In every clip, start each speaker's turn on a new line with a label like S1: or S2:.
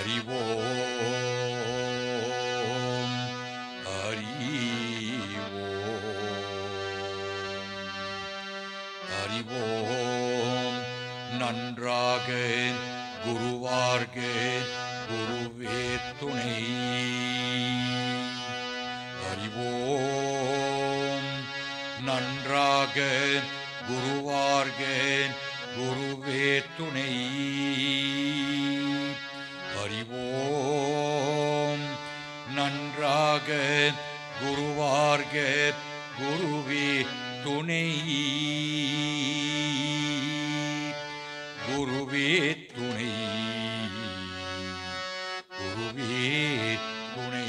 S1: அறிவோம் அறிவோம் நன்றாக குருவார்க குருவே துணை அறிவோம் நன்றாக குருவார்க குருவே துணை அறிவோம் நன்றாக குருவார்க குருவே துணை குருவே துணை குருவே துணை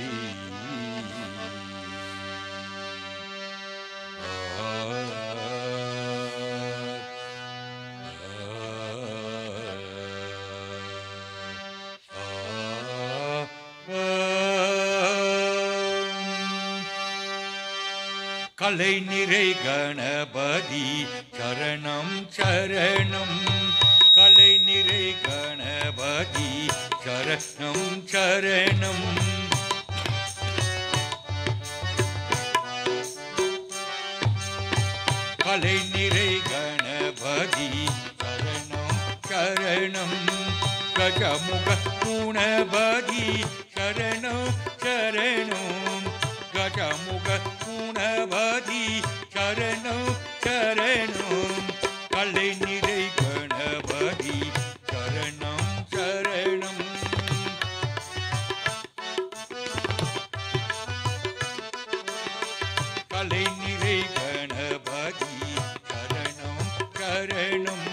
S1: கலை நிறை கணபதி சரணம் சரணம் கலை நிறை கணபதி சரணம் சரணம் கலை நிறை கணபதி சரணம் சரணம் கஜமுக குணபதி சரணம் சரணம் கஜமுக குணபதி சரணம் சரணம் கலை நிறை கணபதி சரணம் சரணம் கலை நிறை கணபதி சரணம் சரணம்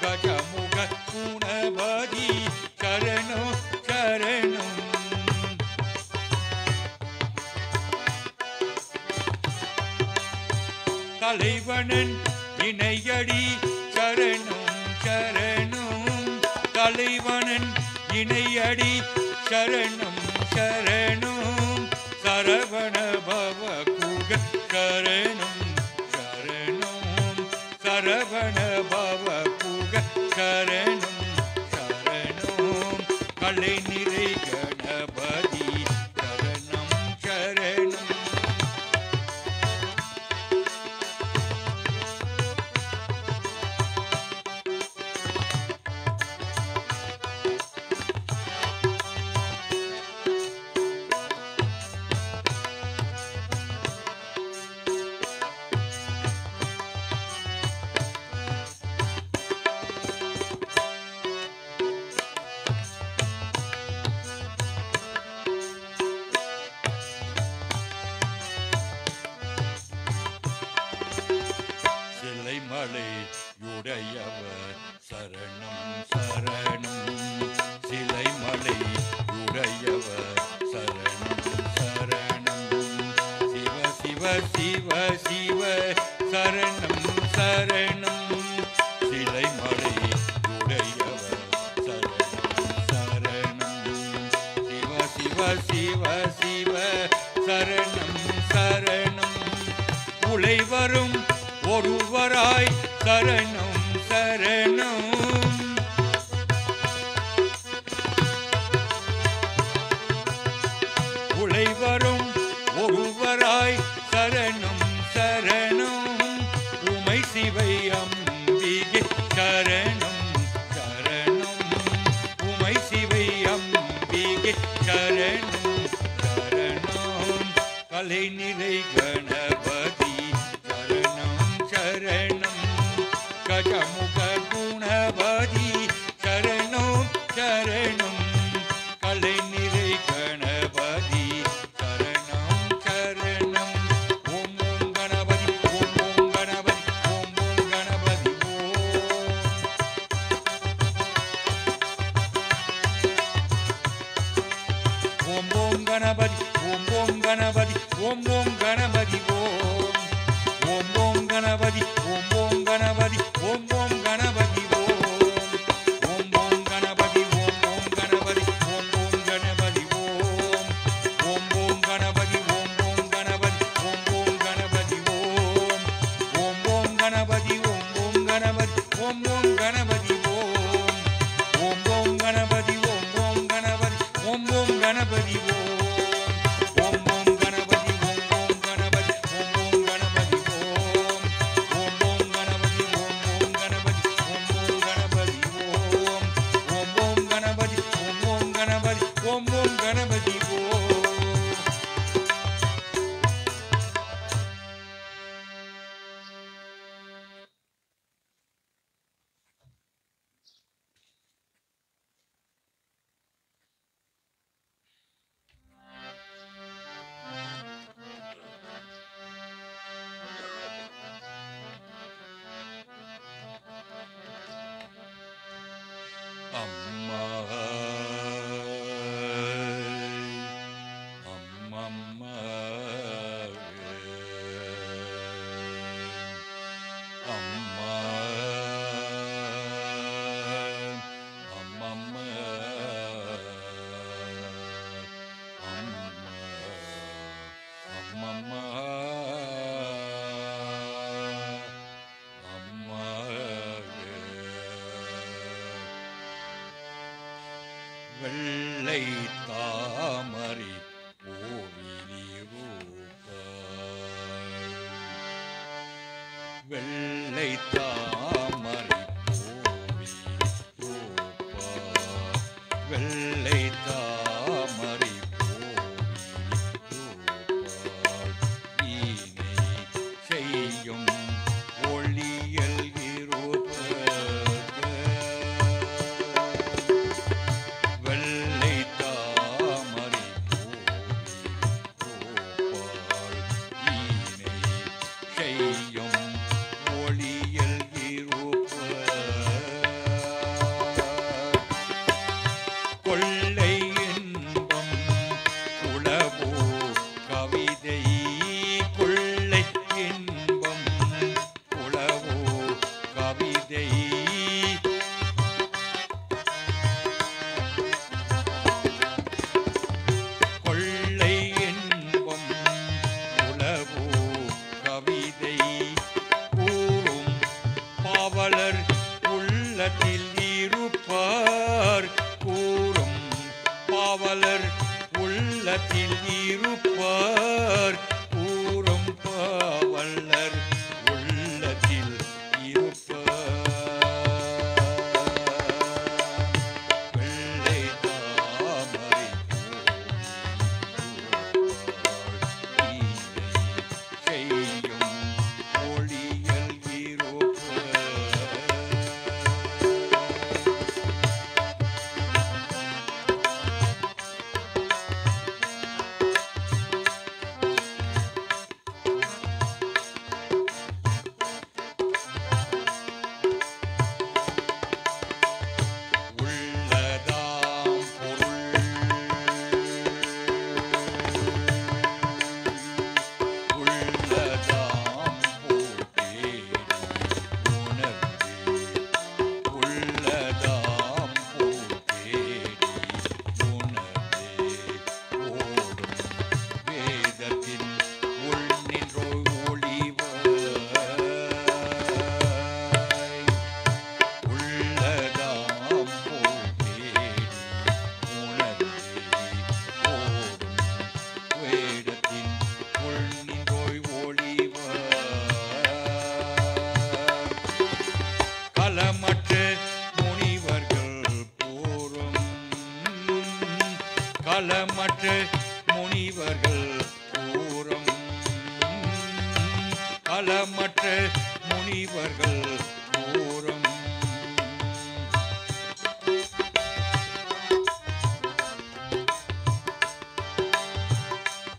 S1: கஜமுக குணபதி சரணம் சரணம் தலைவனன் இணையடி சரணம் சரணம் தலைவனன் இணையடி சரணம் சரணம் சரவண பவ குக சரணம் சரணம் சரவண பவ குக சரணம் சரணம் கலை நிறை கணபதி சரணம் சரணம் மலையுடையவர் சரணம் சரணம் சிலை மலையுடையவர் சரணம் சரணம் சிவ சிவ சிவ சிவ சரணம் சரணம் சிலை மலையுடையவர் சரணம் சரணம் சிவ சிவ சிவ சிவ சரணம் சரணம் உலை வரும் ஒருவராய் சரணம் சரணம் உலை வரும் ஒருவராய் சரணம் சரணம் உமை சிவை அம்பிகை சரணம் சரணம் உமை சிவை அம்பிகை சரணம் சரணம் கலை நிறை கணபதி சரணம் கஜமுக குணபதி சரணம் சரணம் கலை நிறை கணபதி சரணம் சரணம் ஓம் ஓம் கணபதி ஓம் ஓம் கணபதி ஓம் ஓம் கணபதி ஓம் ஓம் கணபதி ஓம் ஓம் கணபதி ஓம் ஓம் கணபதி ஓம் ஓம் ஓம் கணபதி ஓம் ஓம் கணபதி ஓம் ஓம் கணபதி ஓம் ஓம் கணபதி ஓம் ஓம் கணபதி ஓம் ஓம் கணபதி ஓம் ஓம் கணபதி ஓம் ஓம் கணபதி ஓம் ஓம் கணபதி ஓம் ஓம் கணபதி ஓம் ஓம் கணபதி ஓம் ஓம் கணபதி ஓம் ஓம் கணபதி ஓம் ஓம் கணபதி அம்மா அம்மம்மா அம்மா அம்மம்மா அம்மம்மா அம்மா வெள்ளை தாமரை பூவிலி ரூபாய் வெள்ளை தாமரை பூவிலி ரூபாய் வெள்ளை தாமரை பூவிலி ரூபாய் வீணை செய்யும் ஒளியல் வெள்ளை தாமரை பூப்பாள் வீணை செய்யும் ஒளியல் கொள்ளை இன்பம் உளவோ கவிதை கொள்ளை இன்பம் உளவோ கவிதை கொள்ளை இன்பம் உளவோ கவிதை கூறும் பாவலர் உள்ளத்தில் இருப்பார் கூறும் பாவலர் உள்ளத்தில் இருப்பார் கூறும் பாவலர் உள்ளத்தில் இருப்பார் வெள்ளை தாமரை செய்யும் ஒளியல் உள்ளதாம் பொருள் உள்ளதாம் போட்டேடி உணர்ந்தே உள்ளதாம் போட்டேடி உணர்ந்தே ஓடும் வேதத்தின் உள் நின்றோ ஒளிவாய் உள்ளதாம் போட்டேடி உணர்ந்தே ஓடும் வேதத்தின் உள் நின்றோய் ஒளிவாய் களமற்ற முனிவர்கள் கூறும் களமற்ற முனிவர்கள் கூறும் களமற்ற முனிவர்கள் கூறும்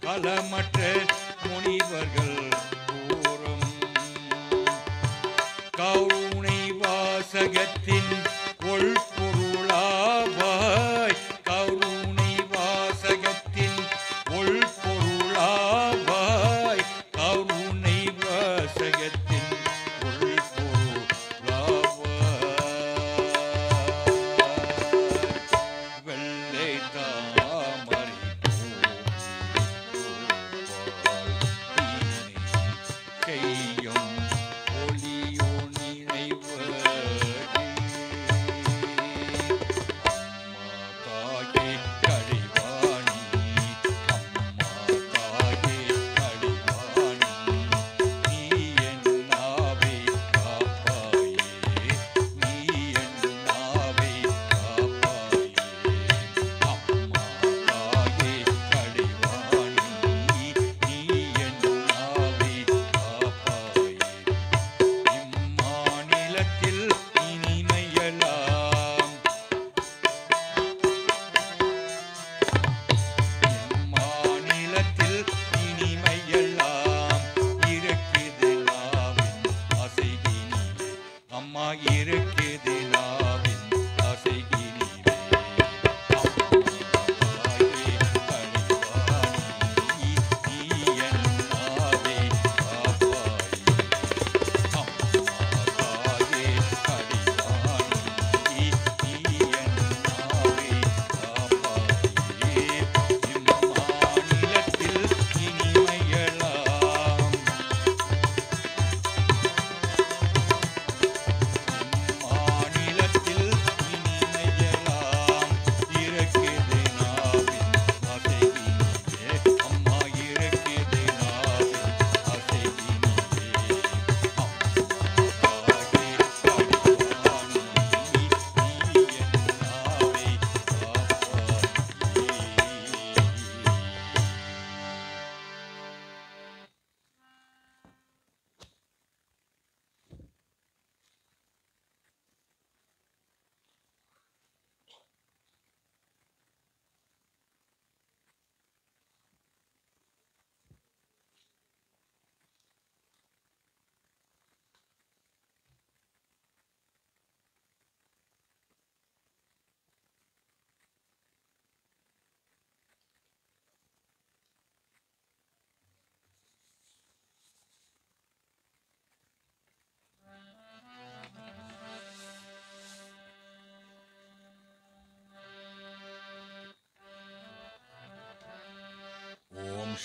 S1: களமற்ற முனிவர்கள் கூறும் கருணை வாசகத்தின் உள்பொருளாவாய் கருணை வாசகத்தின் உள்பொருளாவாய் கருணை வாசகத்தின் உள்பொருளாவாய் வெள்ளை தாமரை பூப்பாள் வீணை செய்யும் ஒளியோ நினைவடி அம்மா தாயே கழிவாணி அம்மா தாயே கழிவாணி நீ என் நாவை காப்பாயே நீ என் நாவை காப்பாயே அம்மா தாயே கழிவாணி நீ என் நாவை காப்பாயே இம்மாநிலத்தில் இனிமையெல்லாம் இம்மாநிலத்தில் இனிமையெல்லாம் இருக்குது நாவின் அசைகினிலே அம்மா இருக்குது நாவின் அசைகினிலே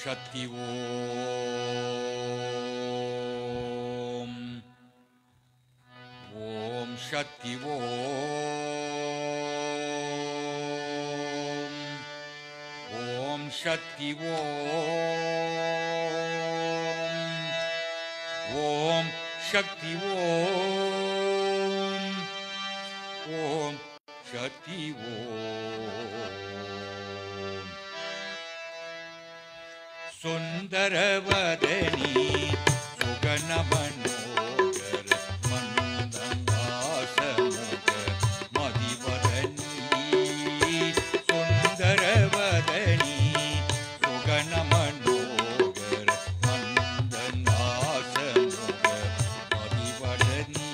S1: சக்தி ஓம் ஓம் சக்தி ஓம் ஓம் சக்தி ஓம் ஓம் சக்தி ஓம் ஓம் சக்தி ஓம் சுந்தரவதனி சுகனமனோகர மந்தங்காசமுக மதிவதனி சுந்தரவதனி சுகனமனோகர மந்தங்காசமுக மதிவதனி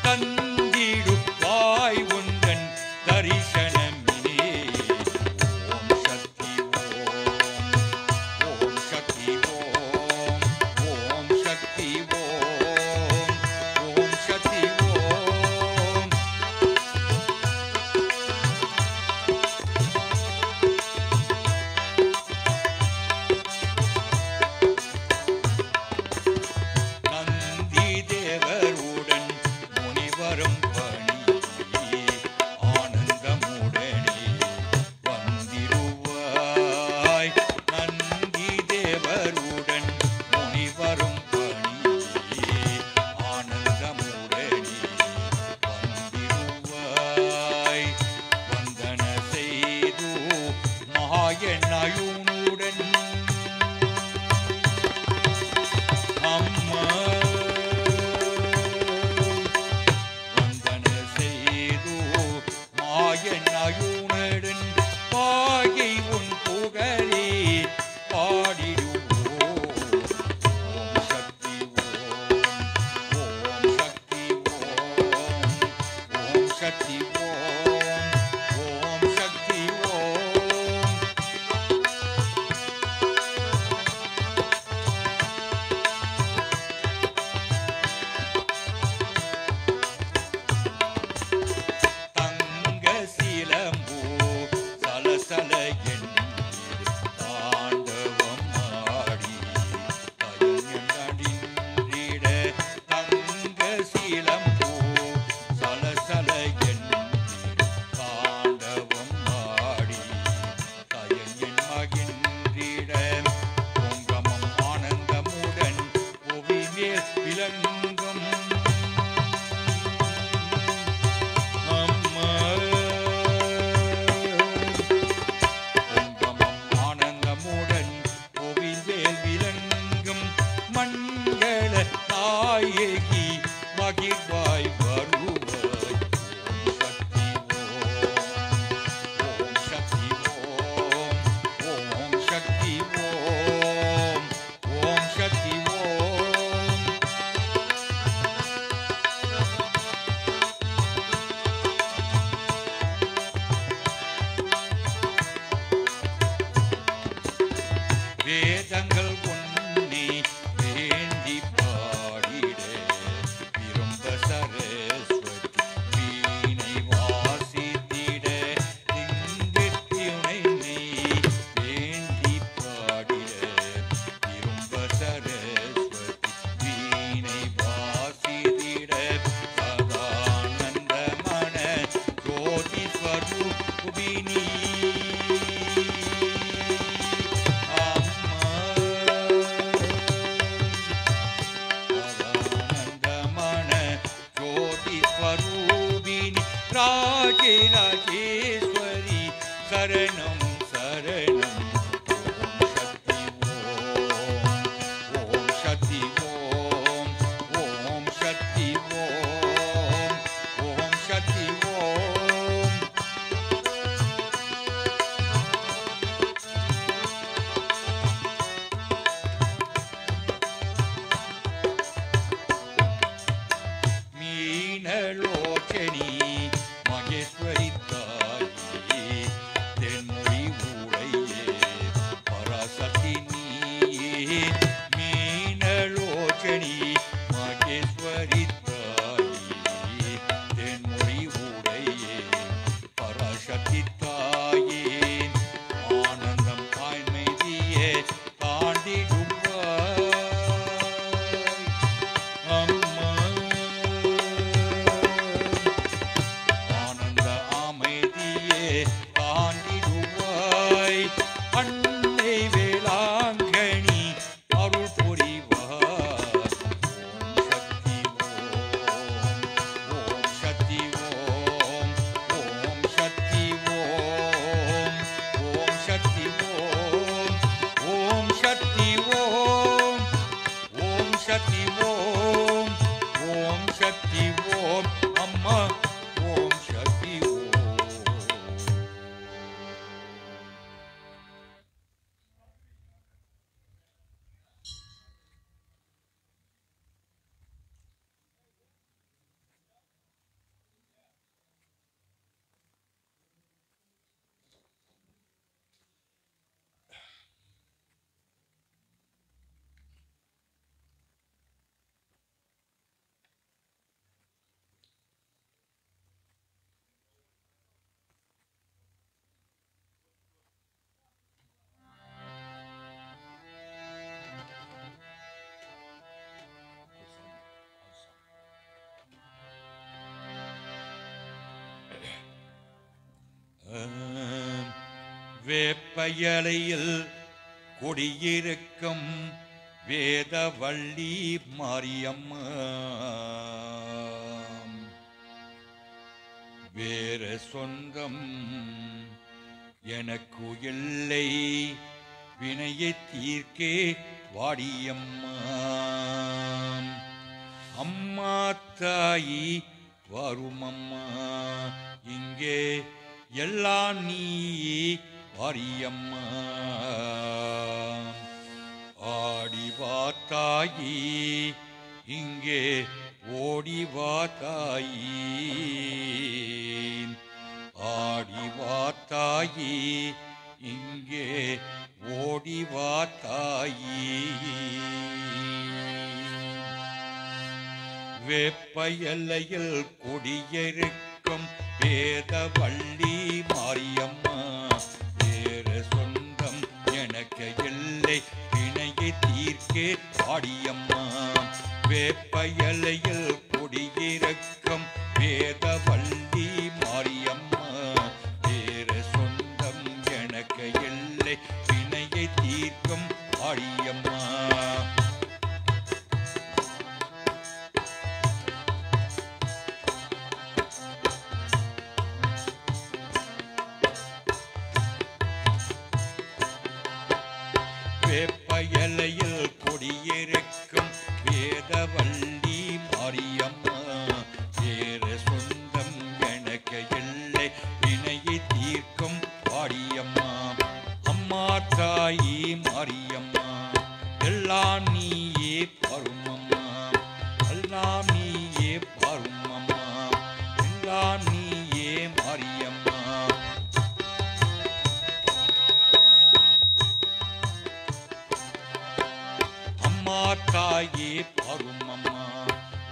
S1: தந்திடுவாய் உந்தன் தரிசனமினே ஓம் சக்தி ஓம் சக்தி ஓம் சக்தி ஓம் சக்தி ஓம் நந்தி தேவருடன் முனிவரும் பணி ஆனந்தமுடனே வந்திடுவாய் நந்தி தேவருடன் முனிவரும் பணி ஆனந்தமுடனே வந்திடுவாய் வந்தன செய்து மகாயனாயுனுடன் அம்மா மாயனாயுடன் பாகை உன் புகழே பாடிடுவோம் ஓம் சக்தி ஓம் சக்தி ஓம் சக்தி ஓம் சக்தி ஓம் சிலம்பு சலசல எண்ணீர் தாண்டவம் ஆடி தயங்கிட தங்க சிலம்பு சலசல எண்ணீர் தாண்டவம் ஆடி தயங்கின் மகிழ்ந்திட பொங்கமம் ஆனந்தமுடன் புவிமேல் விளங்கும் மங்கள நாயகி மகிழ்வாய் வருவாய் ஓம் சக்தி ஓம் சக்தி ஓம் சக்தி ஓம் வேதங்கள் உன்னை வேண்டி பாடிட விரும்ப சரஸ்வதி வீணை வாசித்திட திங்கு துணை வேண்டி பாடிட விரும்ப சரஸ்வதி வீணை வாசித்திட சதானந்த மன ஜோதி ஸ்வரூபினி ராஜேஸ்வரி சரணம் சரணம் ஓம் சக்தி ஓம் சக்தி ஓம் சக்தி ஓம் வேப்பயலையில் குடியிருக்கும் வேதவள்ளி மாரியம்மா வேற சொந்தம் எனக்கு இல்லை வினையை தீர்க்கே வாடியம்மா அம்மா தாயி வருமம்மா இங்கே எல்லாம் நீ வாரியம்மா ஆடிவா தாயி இங்கே ஓடிவா தாயி ஆடிவா தாயி இங்கே ஓடிவா தாயி வேப்பயலையில் குடியிருக்கும் வேதவள்ளி மாரியம்மா வேற சொந்தம் எனக்கு இல்லை வினையை தீர்க்கே வாடியம்மா வேப்பயலையில் குடியிருக்கும் வேதவள்ளி மாரியம்மா வேற சொந்தம் எனக்கு இல்லை வினையை தீர்க்கும் வாடியம்மா வேப்பயலையில் குடியிருக்கும் வேதவள்ளி மாரியம்மா வேற சொந்தம் எனக்கு இல்லை வினையை தீர்க்கும் வாடியம்மா அம்மா தாயி மாரியம்மா எல்லாம் நீயே பருமம்மா எல்லாம் நீயே பருமம்மா எல்லாம் நீயே மாரியம்மா அம்மா தாயே பருமம்மா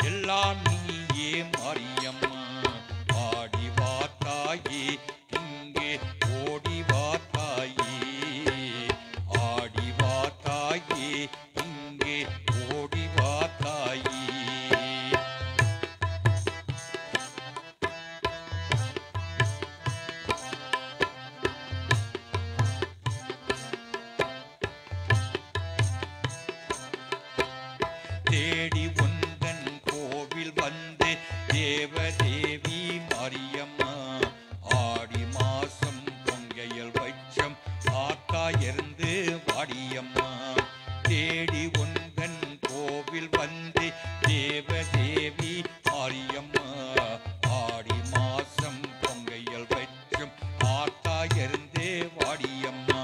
S1: எல்லாம் நீயே மாரியம்மா ஆடிவா தாயே இங்கே ஓடிவா தாயே ஆடிவா தாயே இங்கே ஓடிவா தாயே தேடி உந்தன் கோவில் வந்து தேவதேவி மாரியம்மா ஆடி மாசம் பொங்கையல் வைச்சம் ஆத்தா இருந்து வாடியம்மா தேடி உந்தன் கோவில் வந்து தேவதேவி மாரியம்மா ஆடி மாசம் பொங்கையல் வைச்சம் ஆத்தா இருந்து வாடியம்மா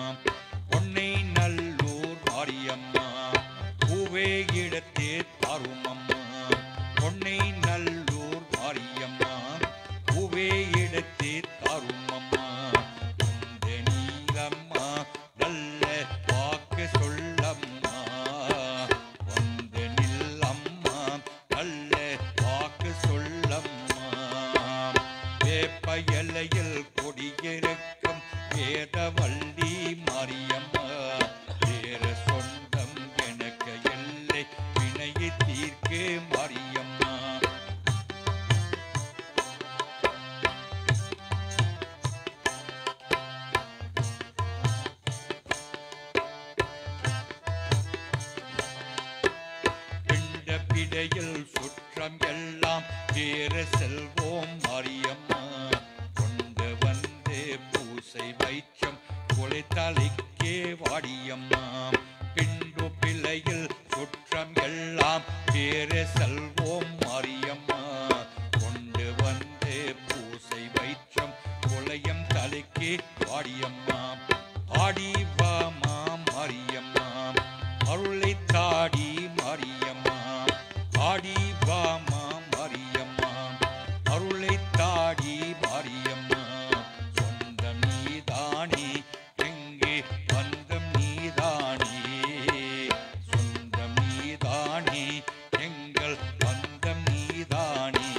S1: பொன்னை நல்லூர் மாரியம்மா பூவே இடத்தே தாருமம்மா பொன்னை நல்லூர் மாரியம்மா பூவே இடத்தே தாருமம்மா இந்த நீலம்மா நல்ல வாக்கு சொல்லம்மா வந்த நில்லம்மா நல்ல வாக்கு சொல்லம்மா வேப்பயலையில் கொடியிருக்கும் வேதவள்ளி மாரியம்மா வேற சொந்தம் எனக்கு இல்லை வினையை தீர்க்கே மாரியம்மா பிண்ட பிடையில் சுற்றம் எல்லாம் வேற செல்வோம் மாரியம்மா கொண்டு வந்து பூசை வைச்சம் கொலைத்தலைக்கே வாடியம்மா பிண்டு பிள்ளையில் சுற்றம் எல்லாம் வேற செல்வோம் மாரியம்மா கொண்டு வந்து பூசை வைச்சம் கொலையம் தலைக்கே வாடியம்மா ஆடிவாமா மாரியம்மா அருளை தாடி மாரியம்மா ஆடிவாமா மாரியம்மா அருளை தாடி மாரியம்மா சொந்தம் நீதானே எங்கே வந்தம் நீதானே சொந்தம் நீதானே எங்கள் வந்தம் நீதானே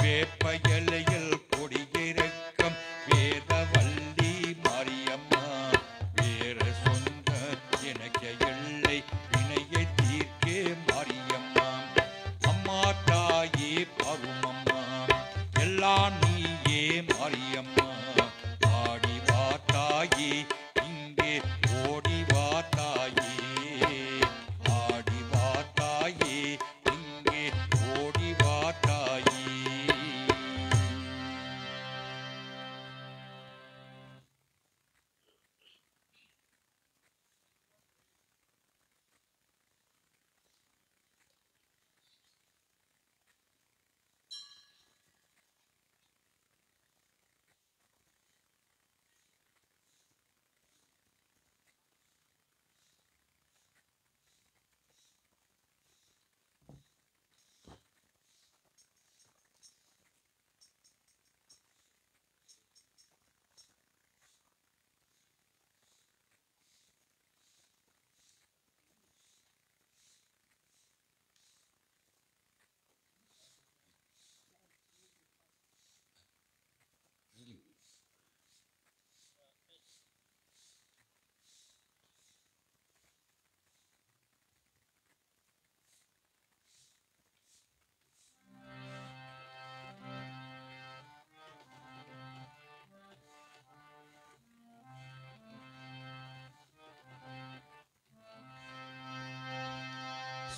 S1: வேப்பயலையில் கொடியிருக்கும் வேதவள்ளி மாரியம்மா வேற சொந்த எனக்கு இல்லை வினையை தீர்க்கே மாரியம்மா அம்மா தாயே பருமம்மா எல்லாம் நீ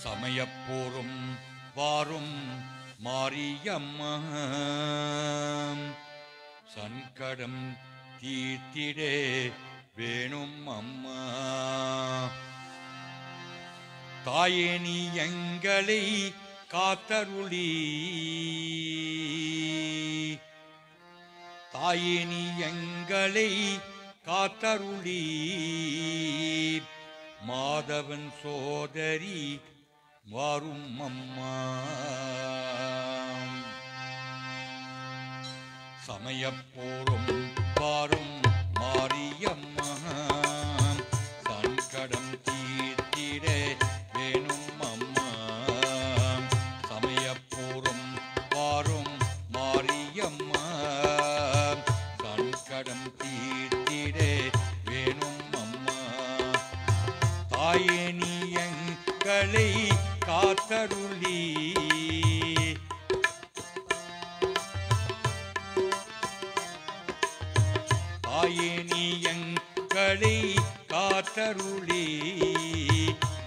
S1: சமயப்போரும் வாரும் மாரியம்மா சங்கடம் தீர்த்திடே வேணும் அம்மா. தாயே நீ எங்களை காத்தருளி, தாயே நீ எங்களை காத்தருளி, மாதவன் சோதரி வாரும் அம்மா. சமயப்போரும் வாரும் மாரியம்மா சங்கடம் தீர்த்திட வேணும் அம்மா. சமயப்போரும் வாரும் மாரியம்மா சங்கடம் தீர்த்திட வேணும் அம்மா. தாயே நீ எங்களை காத்தருளி, தாயே நீ எங்களை காத்தருளி,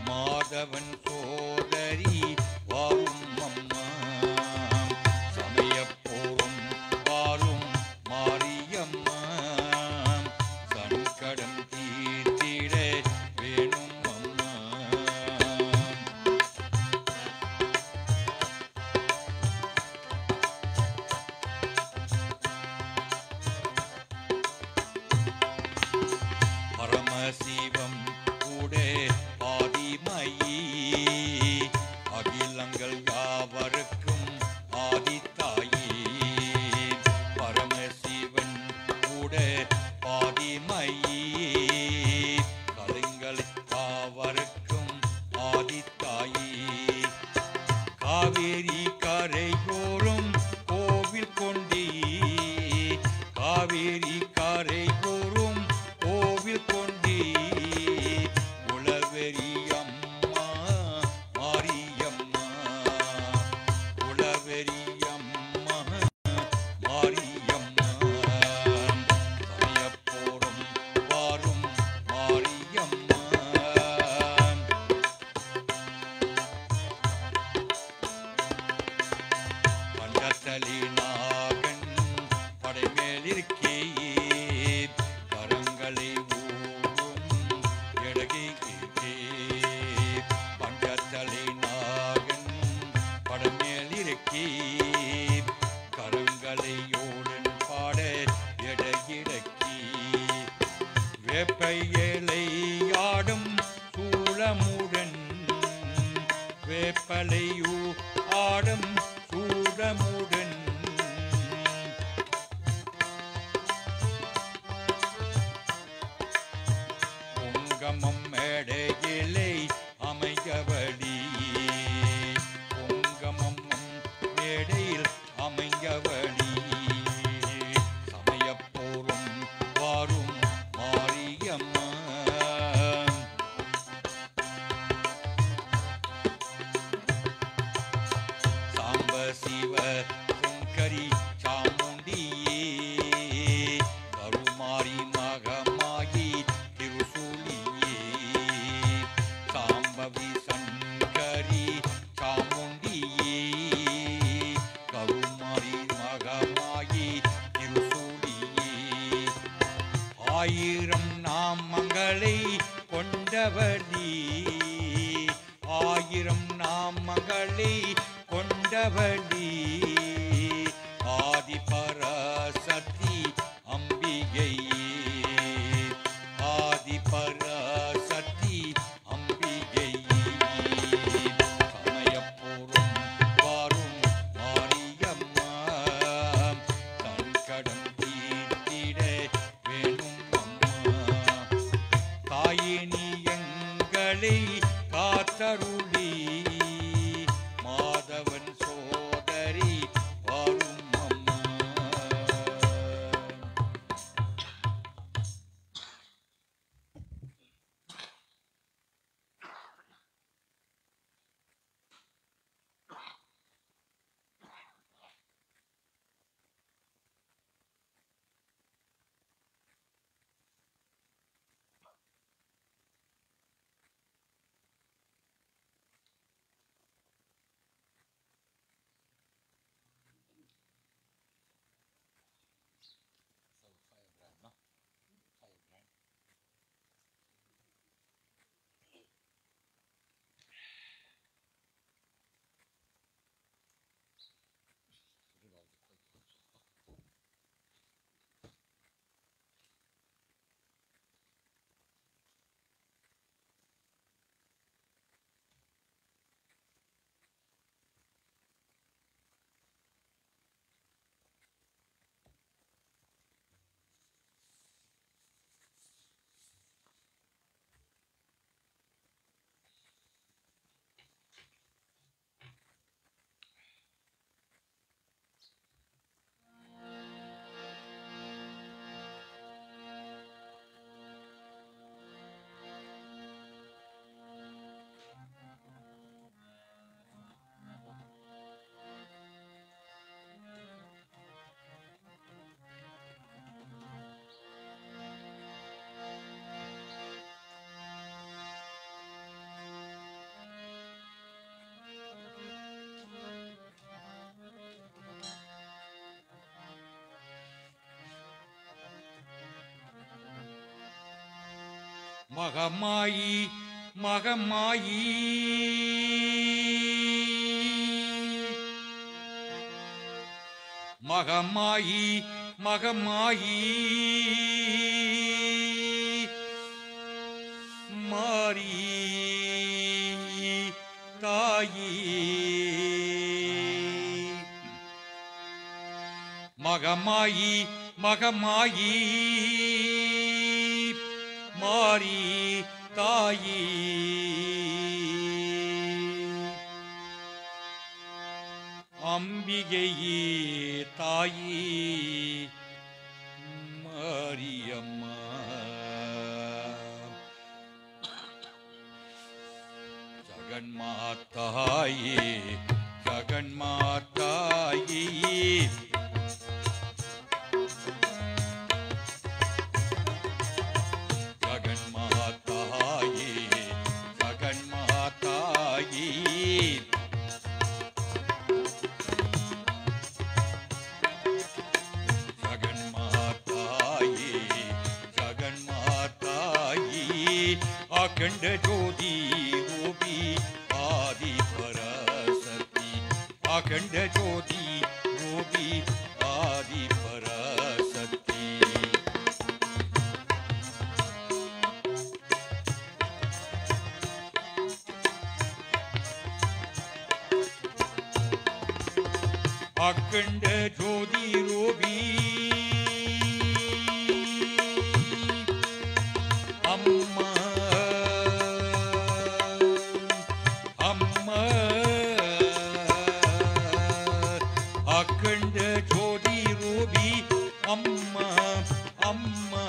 S1: மாதவன் சோதரி வாரும் அம்மா. சமயப்போரும் வாரும் மாரியம்மா சங்கடம் தீர்த்திட வேணும் அம்மா. பரமசிவம் கூட ஆதிமயி, அகிலங்கள் யாவருக்கும் ஆதித்தாயி. பரமசிவன் கூட ஆதிமயி, கலைங்கள் யாவருக்கும் ஆதித்தாயி. காவேரி கரையோரும் கோவில் கொண்டே, காவேரி கரையோரும் கோவில் கொண்டே, உளவெறி அம்மா மாரியம்மா, உளவெறி அம்மா மாரியம்மா. சமயப்போரும் வாரும் மாரியம்மா. பண்டத்தலி நாகன் படைமேலிருக்கே, கரங்களை ஊரும் எடகைக்கே. பண்டத்தலை நாகன் படைமேலிருக்கே, கரங்களையோடன் பாட எடையிடக்கி. வேப்பையலை ஆடும் சூளமுடன், வேப்பலையூ ஆடும் சூடமுடன், பொங்கமம் மேடையிலை அமையவழி, பொங்கமம் மேடையில் அமையவழி. சமயப்போரும் வாரும் மாரியம்மா. சாம்ப சிவ சங்கரி சாமுண்டியே, கருமாரி மகமாகி திருசூலியே. சாம்பவி சங்கரி சாமுண்டியே, கருமாரி மகமாகி திருசூலியே. ஆயிரம் நாமங்களை கொண்டவளி, ஆயிரம் நாமங்களை கொண்டவளி, ஆதிபராசக்தி அம்பிகையே, ஆதிபராசக்தி அம்பிகையே. சமயப்போரும் வாரும் மாரியம்மா சங்கடம் தீர்த்திட வேணும் அம்மா. தாயே நீ எங்களை காத்தருளி, மாதவன் சோதரி வாரும் அம்மா. மகமாயி மகமாயி மகமாயி மகமாயி மாரி தாயி மகமாயி மகமாயி மாரி தாயி அம்பிகையே தாயி மாரியம்மா ஜகன்மாதாயே ஜகன்மாதாயே ஜகன்மாதாயே ஜகன்மாதாயே ஜகன்மாதாயே ஜகன்மாதாயே அகண்ட ஜோதி ரூபி ஆதி பராசக்தி அகண்ட ஜோதி ரூபி ஆதி பராசக்தி அகண்ட ஜோதி ரூபி அம்மா அம்மா அகண்ட ஜோதி ரூபி அம்மா அம்மா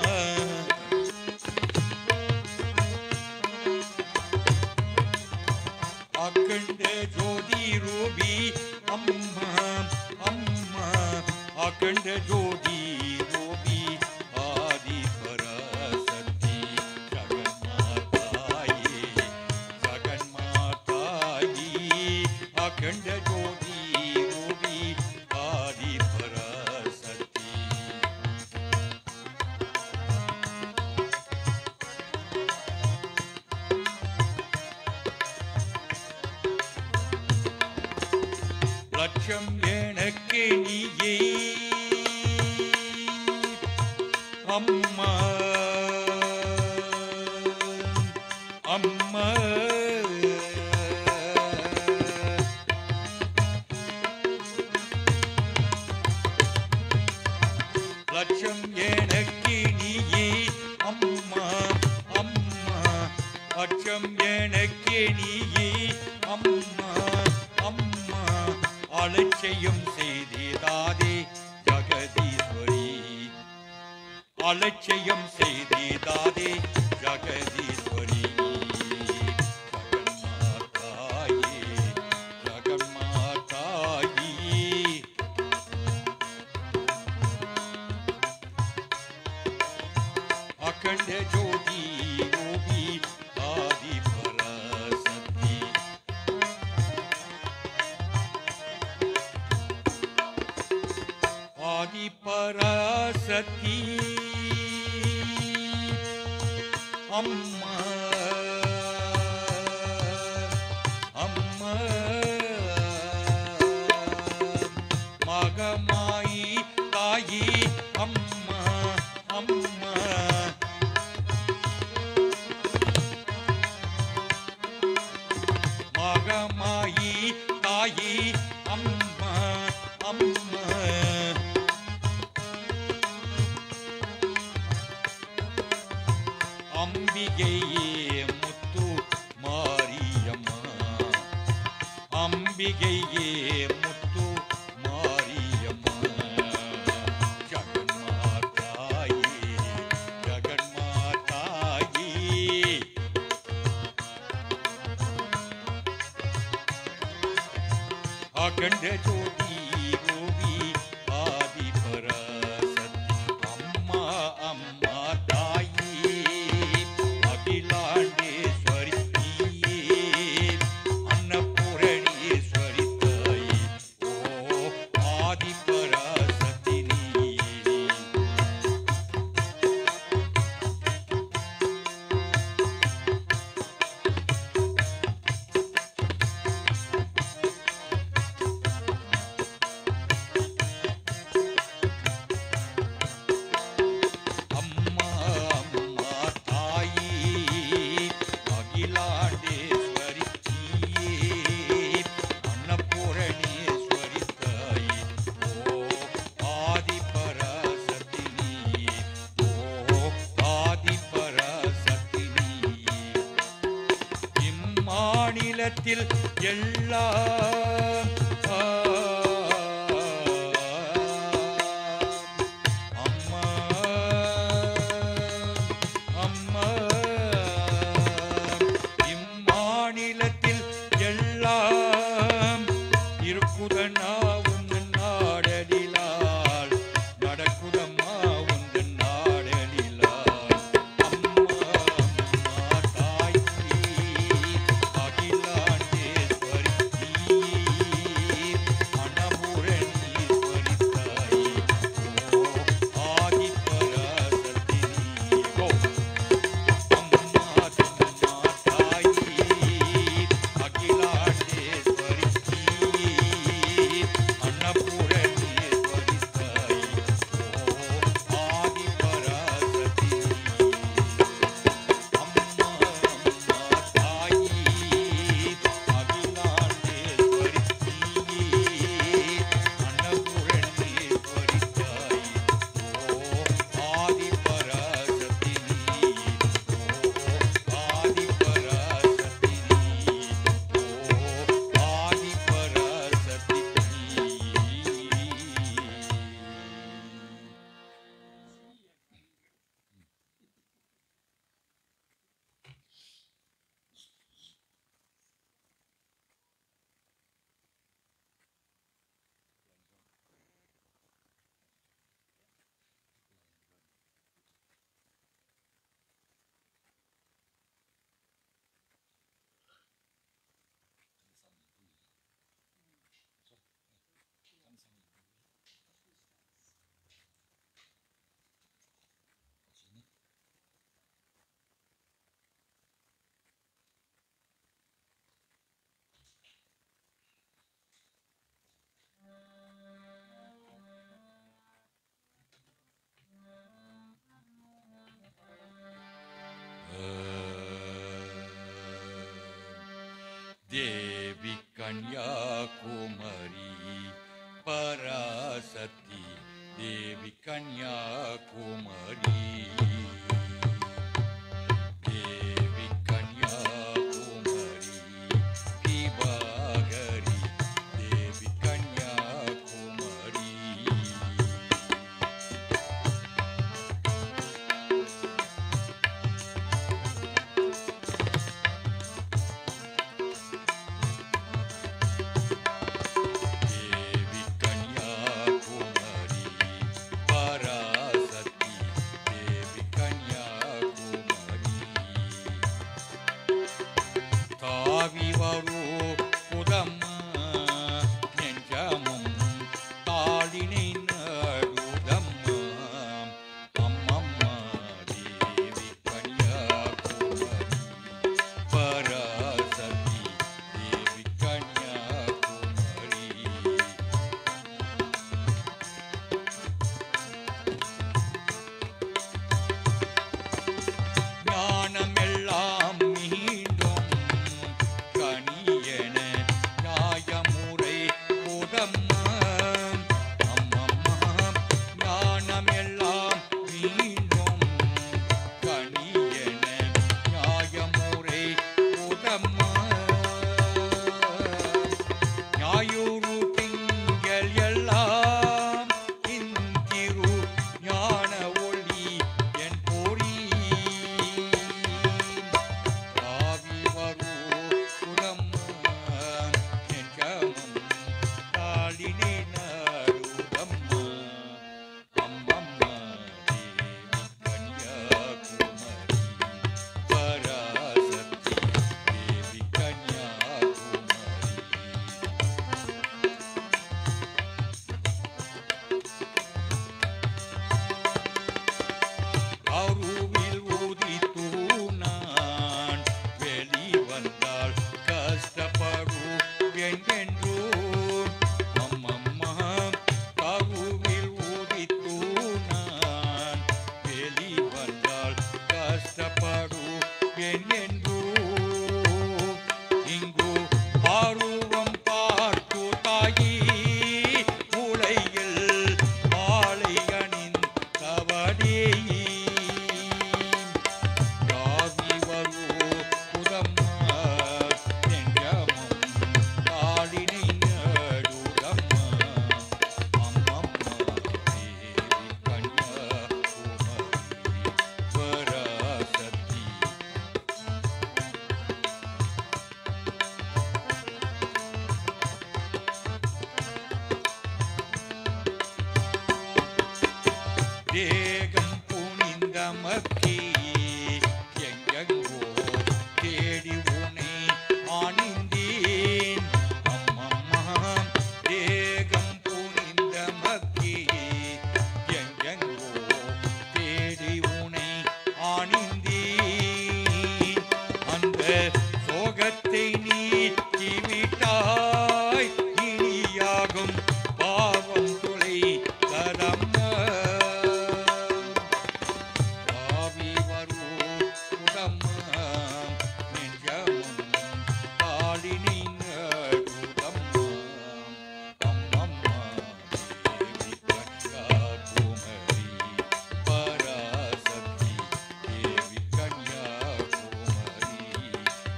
S1: அகண்ட ஜோதி ரூபி அம்மா அம்மா அகண்ட ஜோதி ரூபி ஆதி பராசக்தி ஜகன்மாதாயே ஜகன்மாதாயே அகண்ட ஜோதி ரூபி ஆதி பராசக்தி லட்சம் எனக்கு நீயே அம்மா அம்மா லட்சம் எனக்கு நீயே அம்மா அம்மா அச்சம் எனக்கு நீயே அம்மா அம்மா அலட்சியம் செய்திடாதே ஜகதீஸ்வரி அலட்சியம் செய்திடாதே ஜகதீஸ்வரி ஜகன்மாதாயே ஜகன்மாதாயே அகண்ட ஜோதி ரூபி ஆதி பராசக்தி ஆதி பராசக்தி அம்மா அம்மா மகமாயி தாயி அம்மா அம்மா மகமாயி தாயி அம்மா அம்மா அம்பிகையே முத்து மாரியம்மா அம்பிகையே முத்து மாரியம்மா ஜகன்மாதாயே ஜகன்மாதாயே அகண்ட ஜோதி ரூபி ஆதி பராசக்தி அம்மா அம்மா தாயே அகிலாண்டேஸ்வரி நீயே அன்னபூரணீஸ்வரி தாயே ஓ ஆதி பராசக்தி நீயே மாநிலத்தில் எல்லாம் அம்மா அம்மா இம்மாநிலத்தில் எல்லாம் இருக்குதனா உந்தன் நாடலிலால் நடக்குதம்மா உந்தன் நாடலிலால் அம்மா அம்மா தாய் அகிலாண்டேஸ்வரி அனபூரணீஸ்வரி தாய் ஓ ஆதிபராசக்தி ஓ அம்மா அம்மா தாய் அகிலாண்டேஸ்வரி அன்னபூரணீஸ்வரி தாய் ஓ ஆதிபராசக்தி அம்மா அம்மா தாய் அகிலாண்டேஸ்வரி அன்னபூரணீஸ்வரி தாய் ஓ ஆதிபராசக்தி தேவி கன்யாகுமரி பராசக்தி தேவி கன்யாகுமரி தேவி கன்யாகுமரி திவாகரி தேவி கன்யாகுமரி தேவி கன்யாகுமரி பராசக்தி தேவி தேகம் புனிந்தமக்கி எங்கெங்கோ தேடி உனை ஆணிந்தேன் அம்மம்மா தேகம் புனிந்தமக்கி எங்கெங்கோ தேடி உனை ஆணிந்தேன் அந்த சோகத்தை நீக்கிவிட்டாய் இனியாகும் பாவம் துளை தரம்மா பாவி வரோ உடம்மா நெஞ்சமும் பாலினை நடுதம்மா அம்மம்மா தேவி கன்யாகுமரி பராசக்தி தேவி கன்யாகுமரி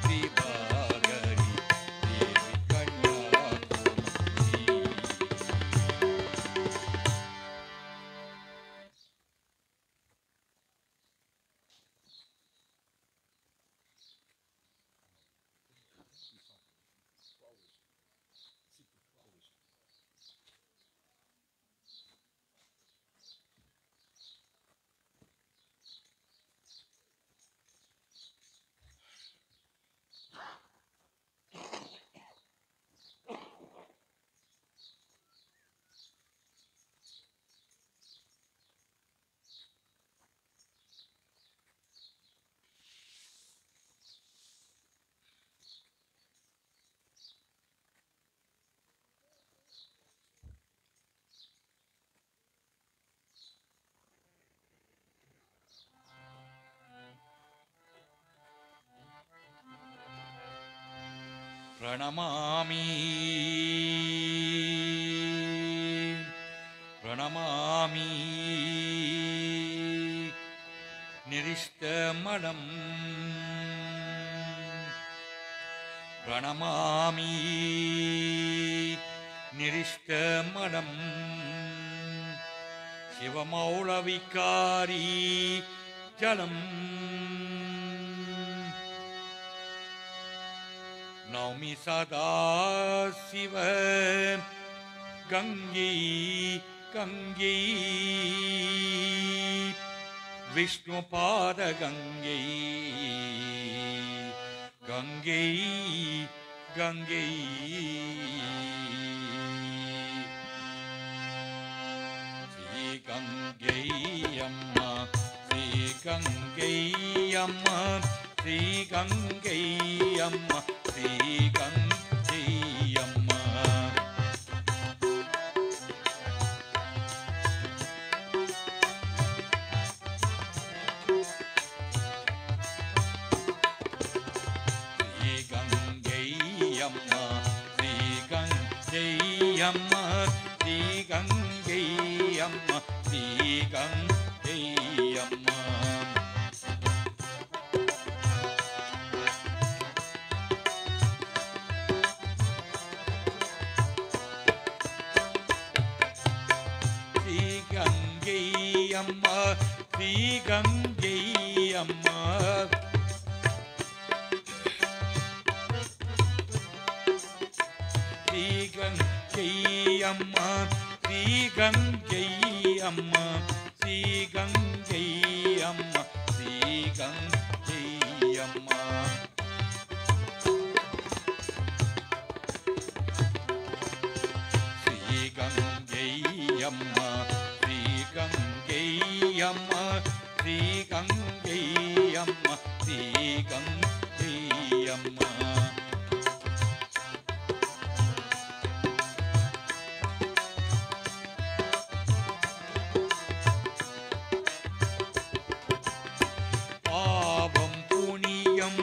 S1: தீபாகரி தேவி கன்யாகுமரி प्रणमामि प्रणमामि निरिष्टमलं प्रणमामि निरिष्टमलं शिवमौलविकारी जलम् नौमि सदा शिव गंगे गंगे विष्णुपाद गंगे गंगे गंगे श्री गंगे अम्मा श्री गंगे अम्मा श्री गंगे अम्मा श्री गंगे अम्मा श्री गंगे अम्मा श्री गंगे अम्मा श्री गंगे अम्मा श्री गंगे अम्मा अम्मा श्री गंगे अम्मा श्री गंगे अम्मा श्री गंगे अम्मा श्री गंगे अम्मा श्री गंगे अम्मा श्री गंगे अम्मा गंगे अम्मा श्री गंगे अम्मा श्री गंगे अम्मा पावम पुण्यम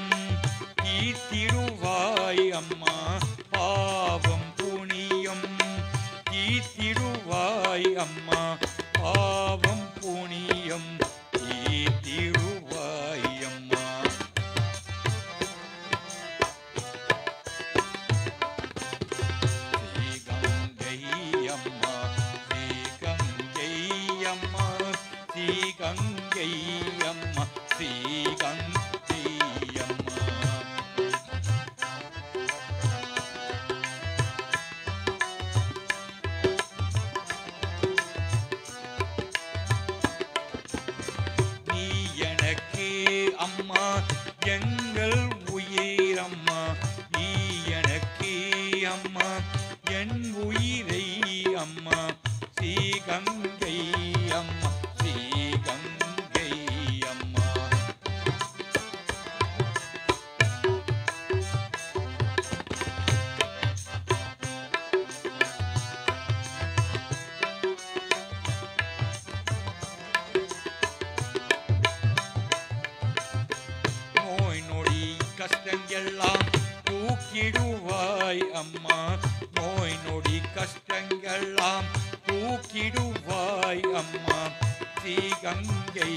S1: कीर्तिरुवाय अम्मा पावम पुण्यम कीर्तिरुवाय अम्मा पावम पुण्यम कीर्तिरुवाय अम्मा श्री गंगे अम्मा श्री गंगे अम्मा श्री गंगे अम्मा श्री गंगे अम्मा அம்மா எங்கள் உயிரம்மா நீ எனக்கு அம்மா என் உயிரை அம்மா ஸ்ரீகங்கை அம்மா ஸ்ரீகங்கை அம்மா நோய் நொடி கஷ்டங்கெல்லாம் தூக்கிடுவாய் அம்மா நோய் நொடி கஷ்டங்கெல்லாம் தூக்கிடுவாய் அம்மா ஸ்ரீகங்கை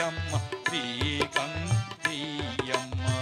S1: அம்மா ஸ்ரீகங்கை அம்மா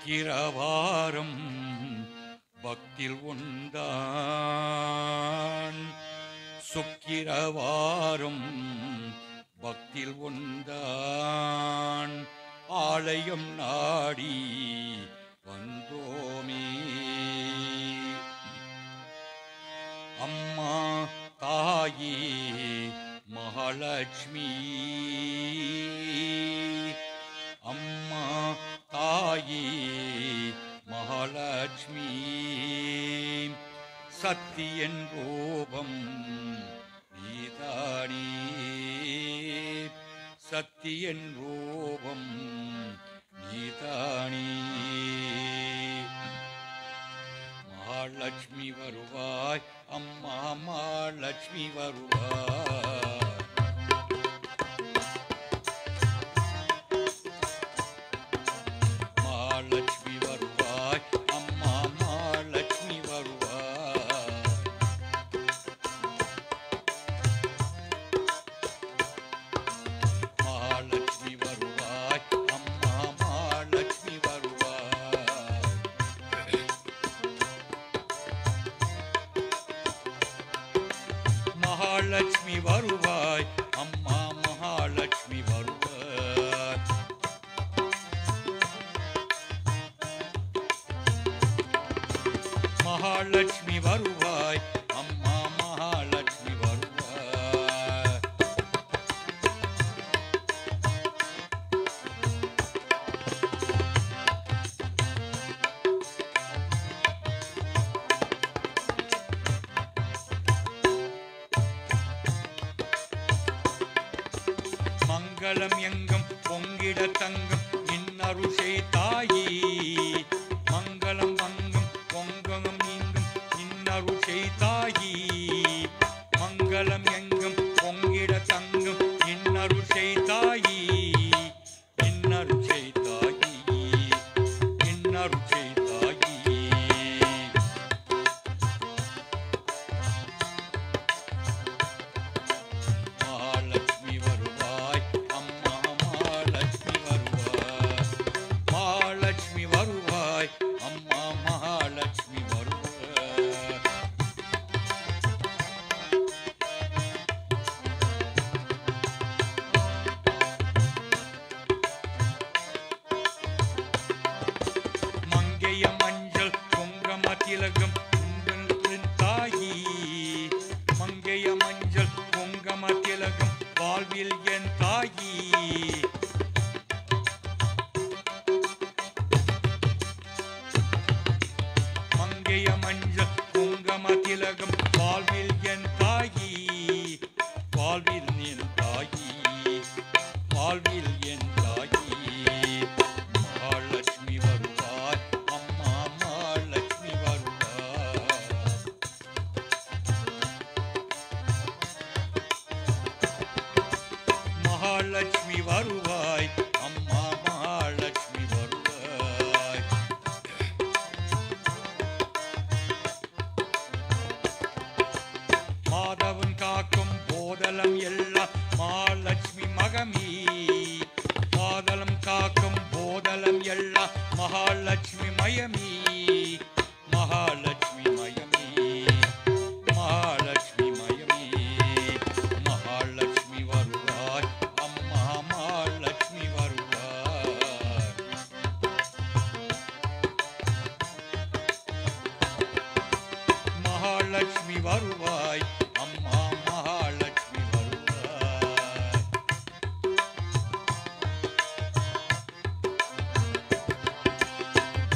S1: சுக்கிரவாரம் பக்தில் உண்டான் சுக்கிரவாரம் பக்தில் உண்டான் ஆலயம் நாடி வந்தோமே அம்மா தாயே மகாலட்சுமி அம்மா தாயே மகாலட்சுமி சத்தியன் ரூபம் நீதானே சத்தியன் ரூபம் நீதானே மகாலட்சுமி வருவாய் அம்மா மகாலட்சுமி வருவாய் மகாலட்சுமி வருவாய் அம்மா மகாலட்சுமி வருவாய் மகாலட்சுமி வருவாய் அம்மா மகாலட்சுமி வருவாய் மங்களம் எங்கும் பொங்கிட தங்கம் இன்னருஷை தாயி மங்களம் வங்கம் பொங்கமும் இங்கும் இன்னருஷை தாயி மங்களம் எங்கும் பொங்கிட தங்கம் இன்னருஷை தாயி இன்னருஷை தாயி என் தாயே மகாலட்சுமி வருவாய் அம்மா மகாலட்சுமி வருவாய் மகாலட்சுமி வருவாய் அம்மா மகாலட்சுமி வருவாய் மாதவன் காக்கும் போதலம் எல்லாம் மகாலட்சுமி மகமீ மாதளம் காக்கும் போதலம் எல்லாம் மகாலட்சுமி மயமீ மகாலட்சுமி மயமீ மகாலட்சுமி மயமீ மகாலட்சுமி வருவாய் அம்மா மகாலட்சுமி வருவாய் மகாலட்சுமி வருவாய் அம்மா மகாலட்சுமி வருவாய்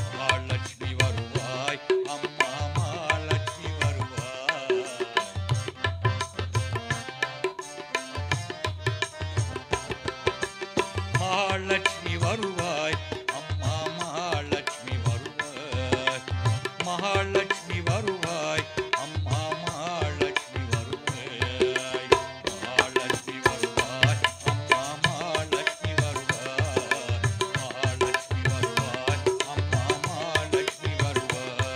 S1: மகாலட்சுமி வருவாய் அம்மா மகாலட்சுமி வருவாய் மகாலட்சுமி வருவாய் அம்மா மகாலட்சுமி வருவாய் மகாலட்சுமி வருவாய் அம்மா மகாலட்சுமி வருவாய் மகாலட்சுமி வருவாய் அம்மா மகாலட்சுமி வருவாய் மகாலட்சுமி வருவாய் அம்மா மகாலட்சுமி வருவாய்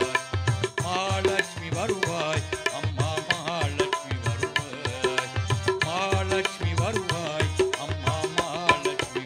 S1: மகாலட்சுமி வருவாய் அம்மா மகாலட்சுமி வருவாய் மகாலட்சுமி வருவாய் அம்மா மகாலட்சுமி வருவாய் மகாலட்சுமி வருவாய் அம்மா மகாலட்சுமி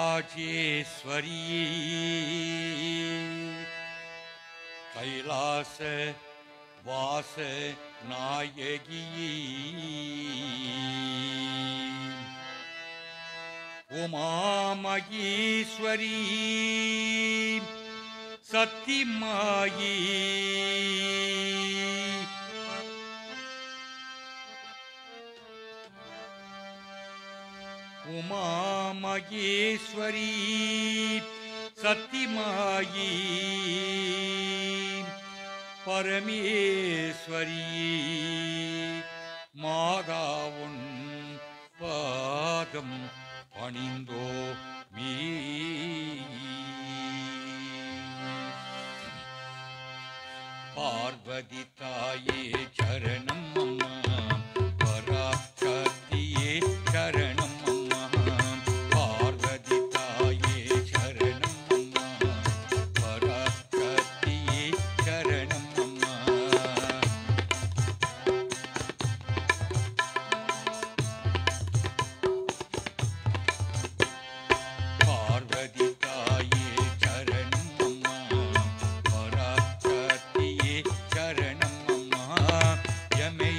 S1: ராஜேஸ்வரி கைலாச வாச நாயகி உமாமகேஸ்வரி சத்திமாயி உமாமகேஸ்வரி சத்திமாயி பரமேஸ்வரி மாதாவுன் பாதம் பணிந்தோ மீ பார்வதி தாயே சரணம் அம்மா பராசக்தியே சரணம் அம்மா பார்வதி தாயே சரணம் அம்மா பராசக்தியே சரணம் அம்மா பார்வதி தாயே சரணம் அம்மா பராசக்தியே சரணம் அம்மா யமை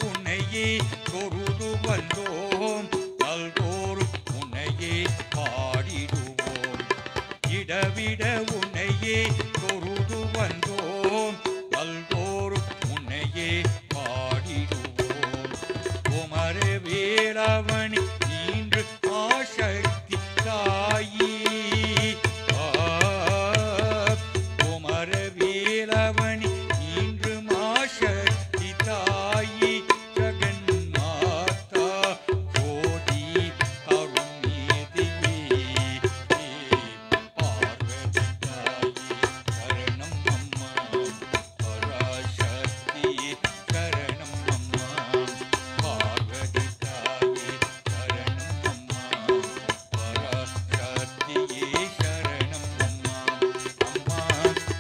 S1: உன்னையே தொழுது வந்தோம் நல்தோறும் உன்னையே பாடிடுவோம் இடவிட உன்னையே தொழுது வந்தோம் நல்தோறும் உன்னையே பாடிடுவோம் குமர வேளாவணி இன்று ஆசக்தி தாயி குமர வேளாவணி இன்று ஆசக்தி தாயி ஜெகன்மாதா ஜோதி கருணீதியே பார்வதி தாயி சரணம் அம்மா பராசக்தி சரணம் அம்மா பார்வதி தாயி சரணம் அம்மா பராசக்தியே சரணம் அம்மா அம்மா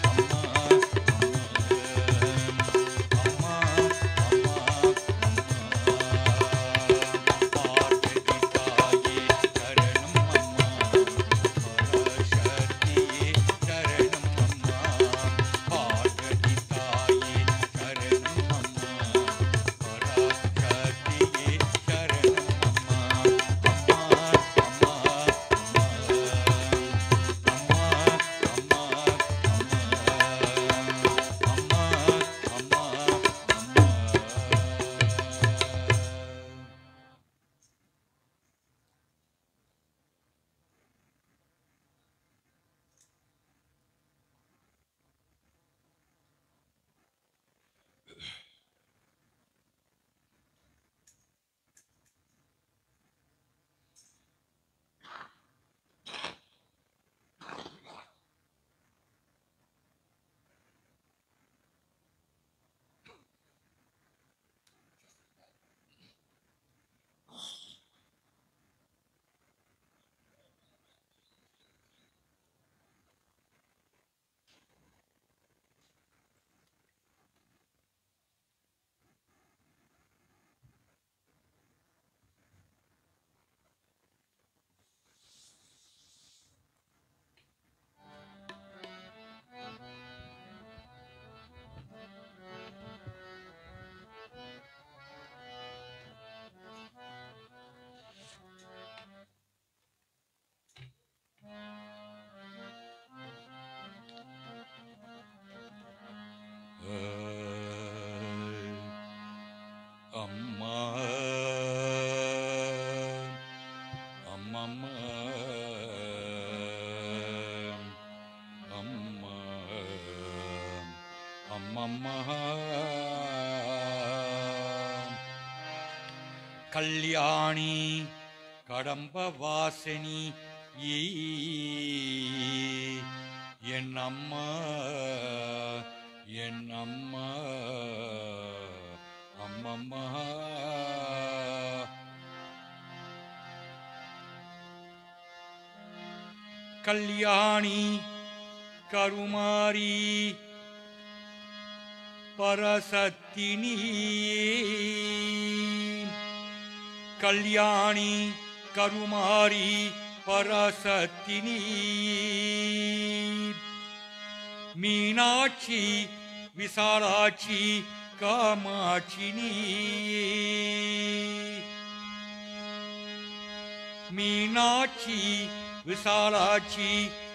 S1: அம்மா அம்மா அம்மா பார்வதி தாயே சரணம் அம்மா பராசக்தியே சரணம் அம்மா பார்வதி தாயே சரணம் அம்மா பராசக்தியே சரணம் அம்மா அம்மா அம்மம்மா அம்மா அம்மம்மா கல்யாணி கடம்ப வாசனி என் அம்மா என் அம்மா அம்மம்மா கல்யாணி கருமாரி பரசத்தினி கல்யாணி கருமாரி பரசத்தினி மீனாட்சி விசாலாட்சி காமாட்சினி மீனாட்சி விசாலாட்சி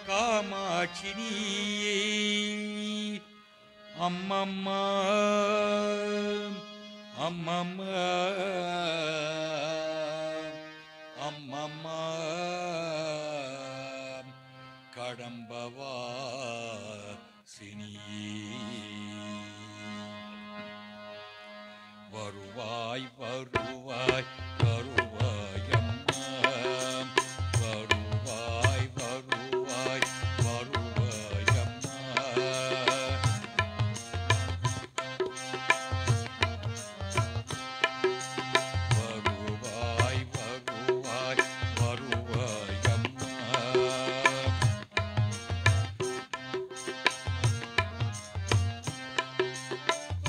S1: காமாட்சினி அம்மம்மா அம்மம்மா அம்மம்மா கடம்பவா சினியே வருவாய் வருவாய் வருவாய் அம்மா வருவாய் வருவாய் வருவாய் அம்மா வருவாய் வருவாய் வருவாய் அம்மா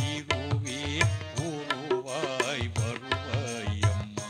S1: இருவே உருவாய் வருவாய் அம்மா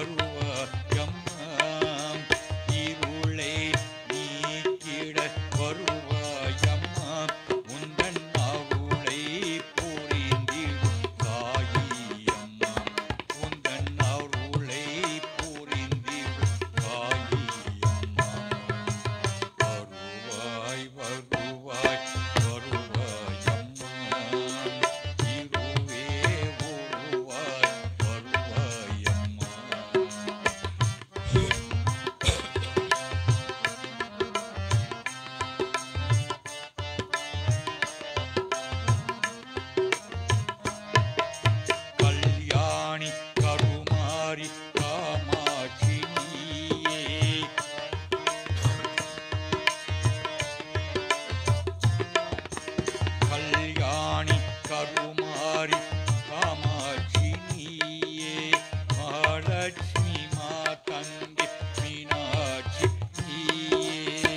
S1: வருவாயம்மா இருளை நீக்கிட வருவாயம்மா உந்தன் அருளை புரிந்திடும் தாயியம்மா உந்தன் அருளை புரிந்திடும் தாயியம்மா வருவாய் வருவாய் வருவாயம்மா இருவே வருவாய் வருவாயம்மா கல்யாணி கருமாரி காமாட்சி நீயே கல்யாணி கருமாரி காமாட்சி நீயே மகாலட்சுமி மாதங்கி மீனாட்சி நீயே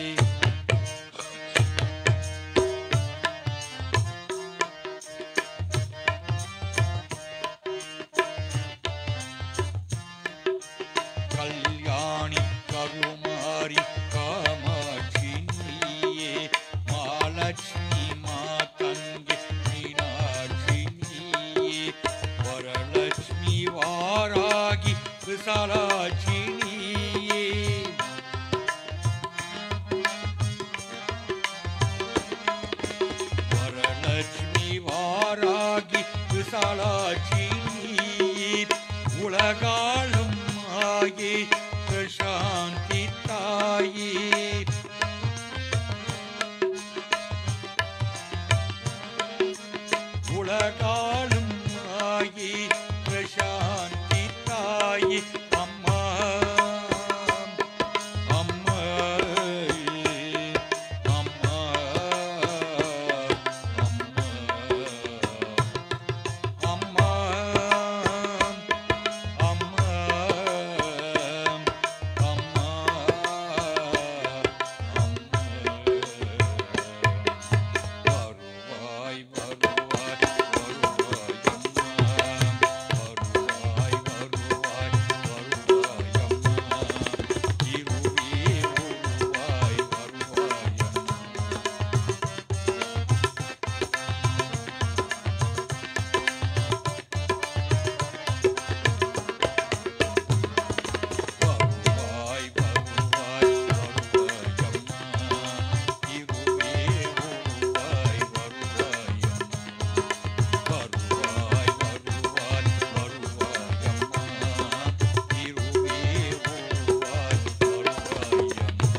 S1: கல்யாணி கருமாரி காமாட்சி நீயே மகாலட்சுமி மாதங்கி மீனாட்சி நீயே வரலட்சுமி வாராகி விசாலாட்சி நீயே வரலட்சுமி வாராகி விசாலாட்சி நீயே உலகாளும் மாயே பிரசாந்தி தாயே உலகாளும் மாயே பிரசாந்தி தாயே அம்மா அம்மா அம்மா அம்மா அம்மா அம்மா வருவாய் வருவாய் வருவாயம்மா வருவாய் வருவாய் வருவாயம்மா இருவே வருவாய் வருவாயம்மா வருவாய் வருவாய் வருவாயம்மா இருவே வருவாய் வருவாயம்மா வருவாய் வருவாய் வருவாயம்மா இருவே வருவாய் வருவாயம்மா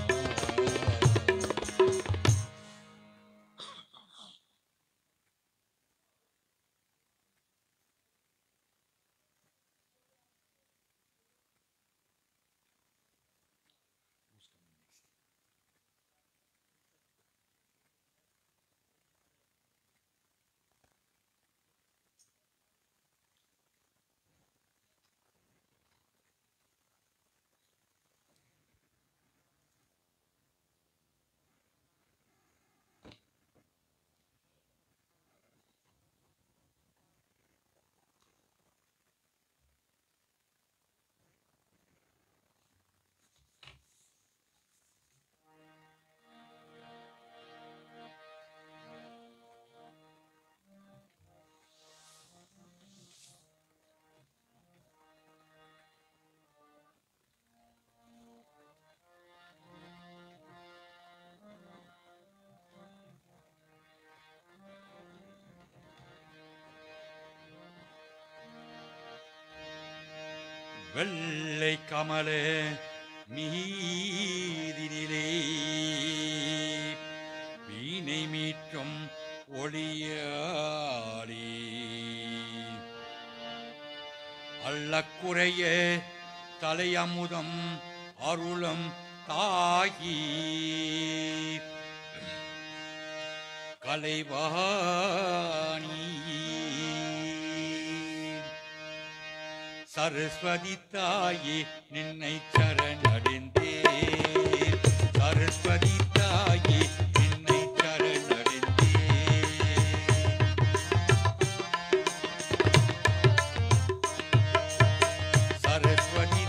S1: வெள்ளை கமல மீதினிலே வீணை மீட்டும் ஒளியாளி அள்ளக்குறைய தலையமுதம் அருளும் தாயி கலைவாணி சரஸ்வதி தாயே நின்னை சரணடைந்தேன் சரஸ்வதி தாயே நின்னை சரணடைந்தேன் சரஸ்வதி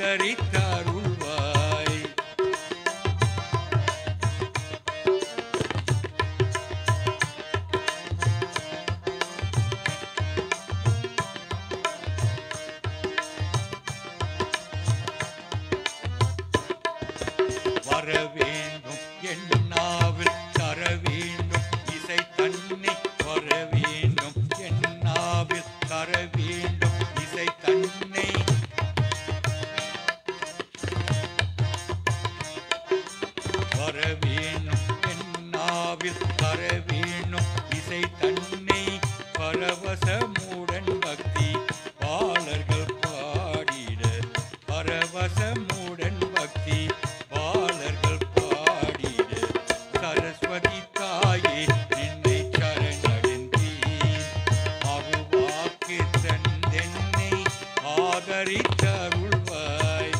S1: ஆதரித்தருள்வாய். வர வேண்டும் என்னாவில் தர வேண்டும் இசை தன்னை வர வேண்டும் என்னாவில் தர வேண்டும் இசை தன்னை வர வேண்டும் என்னாவில் தர வேண்டும் இசை தன்னை பரவசமுடன் பக்தி பாலர்கள் பாடிட பரவசமுடன் பக்தி பாலர்கள் பாடிட சரஸ்வதி தாயே நின்னை சரணடைந்தேன் அருள்வாக்கு தந்தென்னை ஆதரித்தருள்வாய்.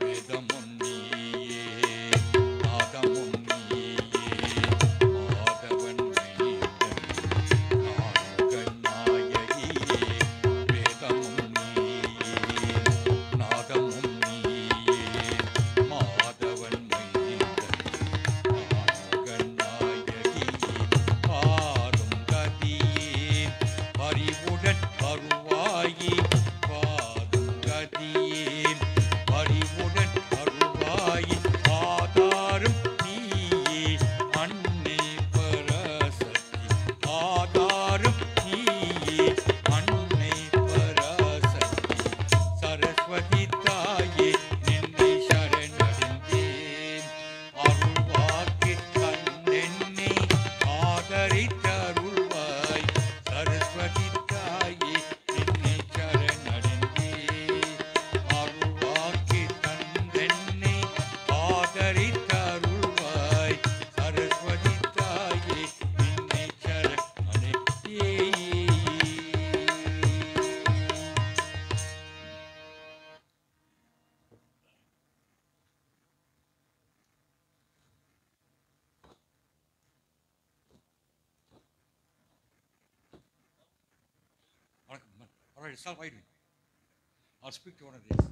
S1: வேதமும் நீயே நாதமும் நீயே மாதவன் மைந்தன் நாயகன் நாயகியே. வேதமும் நீயே நாதமும் நீயே மாதவன் மைந்தன் நாயகன் நாயகியே. பாடும் கதியே பரிவுடன் வருவாயே பாடும் கதியே பரிவுடன் வருவாயே. ஆதாரம் நீயே அன்னை பராசக்தி ஆதாரம் நீயே அன்னை பராசக்தி. சரஸ்வதி தாயே நின்னை சரணடைந்தேன் அருள்வாக்கு தந்தென்னை ஆதரித்தருள்வாய். சரஸ்வதி தாயே நின்னை சரணடைந்தேன் அருள்வாக்கு தந்தென்னை ஆதரித்தருள்வாய். சரஸ்வதி தாயே நின்னை சரணடைந்தேன். All right, stop waiting. I'll speak to one of these.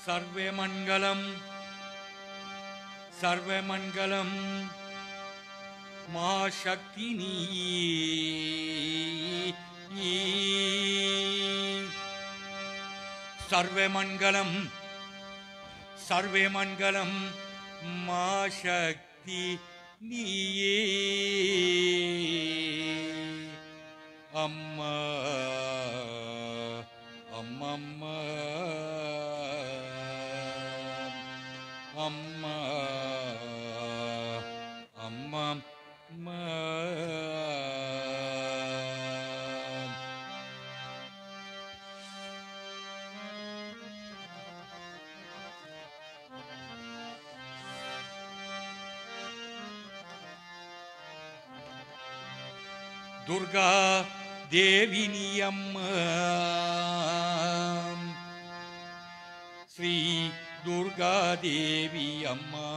S1: सर्वे मंगलम महाशक्तिनी सर्वे मंगलम महाशक्ति नीये अम्मा अम्मा अम्मा अम्मा अम्मा दुर्गा देविनी अम्मा श्री दुर्गा देवी अम्मा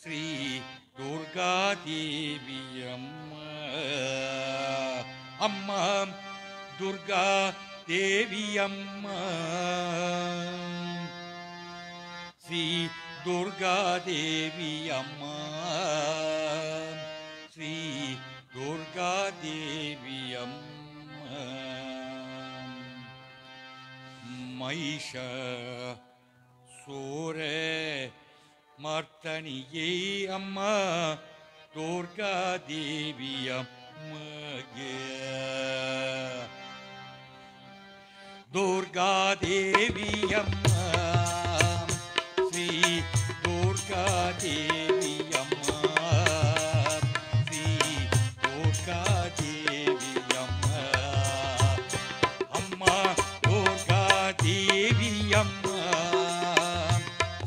S1: श्री दुर्गा देवी अम्मा अम्मा दुर्गा देवी अम्मा श्री दुर्गा देवी अम्मा श्री दुर्गा देवी अम्मा महिषासुर மார்த்தனியே அம்மா துர்கா தேவி அம்மையே துர்கா தேவி அம்மா ஸ்ரீ துர்கா தேவி அம்மா ஸ்ரீ துர்கா தேவி அம்மா அம்மா துர்கா தேவி அம்மா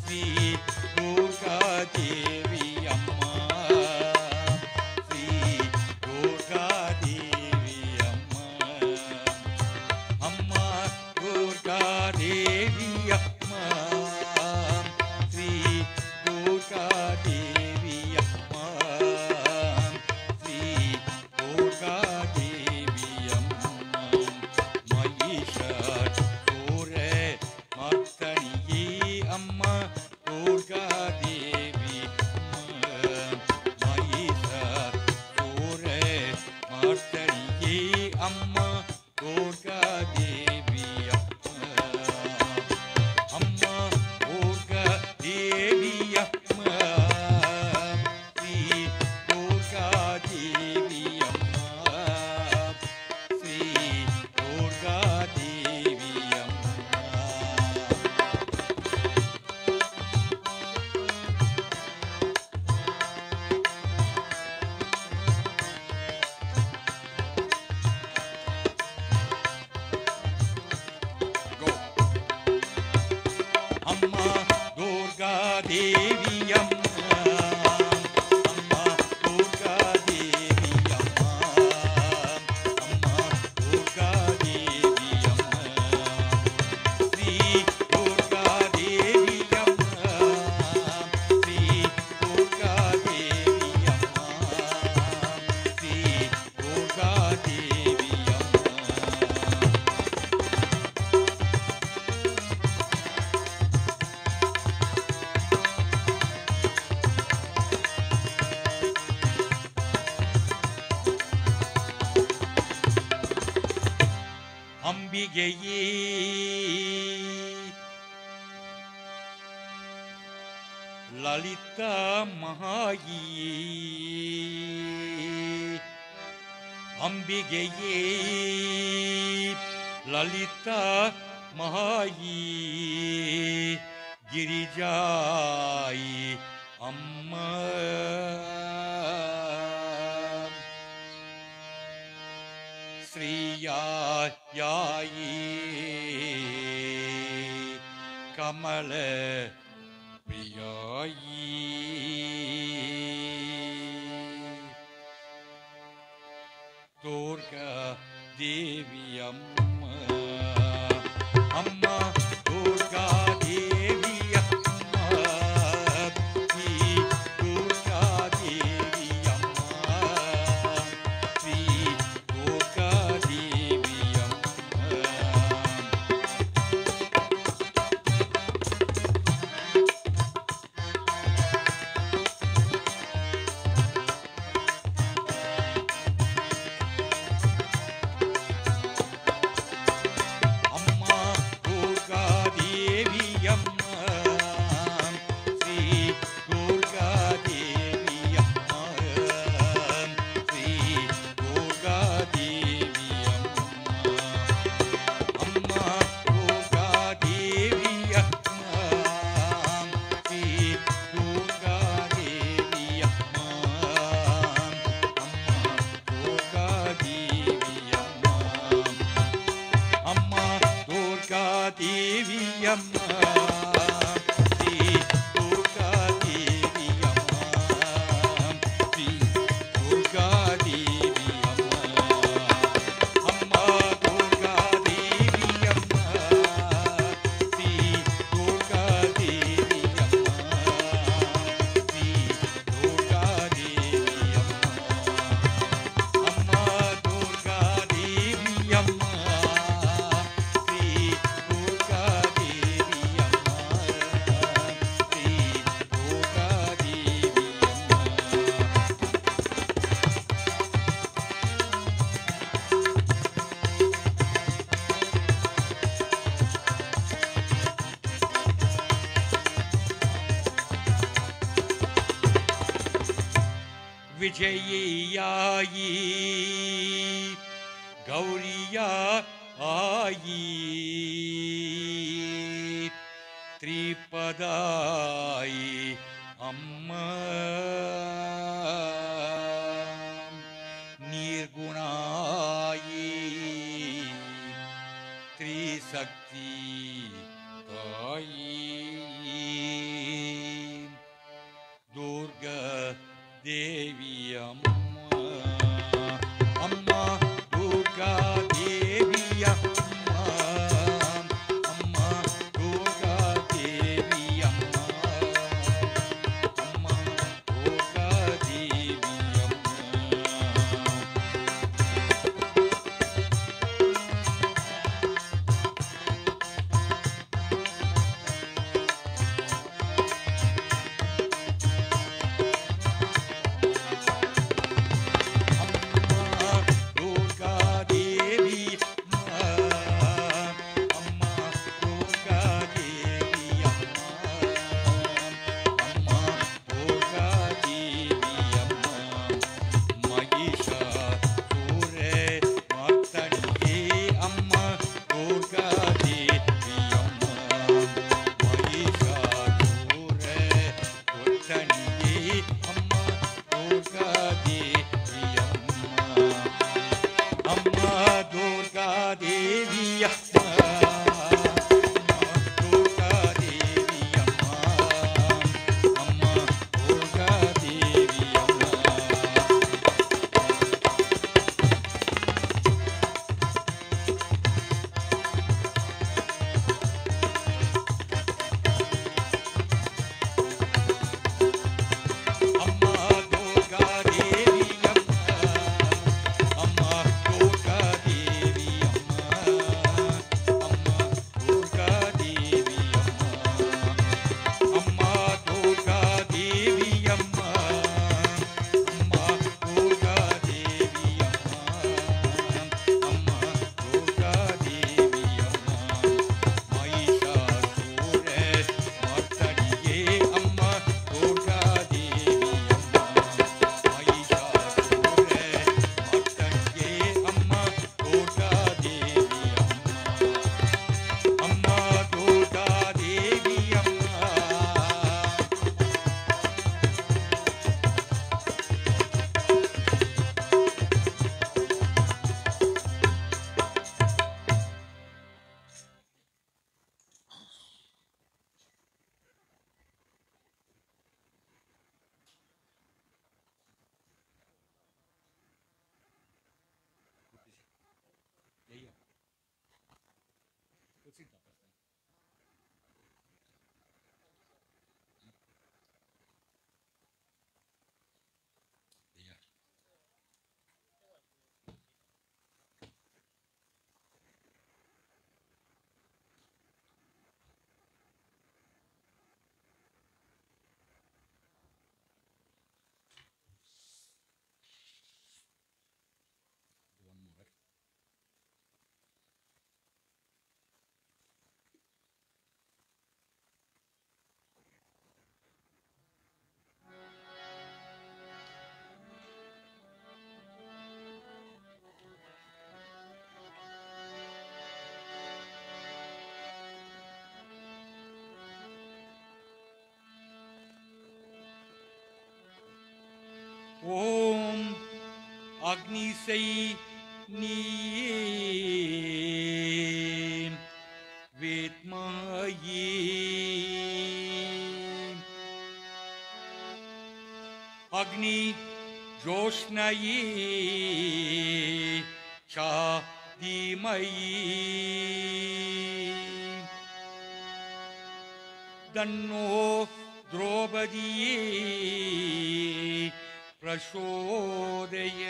S1: ஸ்ரீ துர்கா தேவி அம்மா ஸ்ரீ துர்கா தேவி அம்மா அம்மா துர்கா தேவி அம்மா ஸ்ரீ துர்கா தேவி அம்மா ஸ்ரீ துர்கா தேவி அம்மா மகிஷார் சூர மர்த்தனியே அம்மா துர்கா தேவி மகிஷார் சூர மர்த்தனியே அம்மா துர்கா தேவி அம்மா துர்கா தேவி அம்மா ஸ்ரீ துர்கா தேவி அம்மா ஸ்ரீ துர்கா தேவி அம்மா அம்மா துர்கா தேவி அம்மா அம்மா துர்கா தேவி அம்மா அம்மா துர்கா தேவி அம்மா ஸ்ரீ துர்கா தேவி அம்மா ஸ்ரீ துர்கா தேவி அம்மா ஸ்ரீ துர்கா தேவி அம்மா அம்பிகையே லலிதா மகாயியே அம்பிகையே லலிதா மகாயியே கிரிஜாயி அம்மா ஸ்ரீயாயி கமல பிரியாயி துர்கா தேவி அம்மா அம்மா துர்கா தேவி அம்மா ஸ்ரீ துர்கா தேவி அம்மா ஸ்ரீ துர்கா தேவி அம்மா விஜயாயி கௌரியா ஆயி திரிபதாயி அம்மா நிர்குணாயி திரிசக்தி தாயி துர்கா தேவி அம்மா அம்மா துர்கா தேவி அம்மா அம்மா துர்கா தேவி அம்மா அம்மா துர்கா தேவி ஓம் அக்னிசை நீயே வேத்மாயே அக்னி ஜோஷ்ணயே சாதிமயி தன்னோ द्रौपदीये प्रचोदय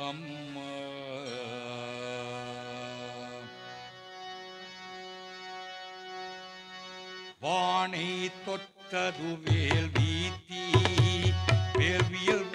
S1: अम्मा வானை தொட்டது வேல் வீத்தி வேள்வியல்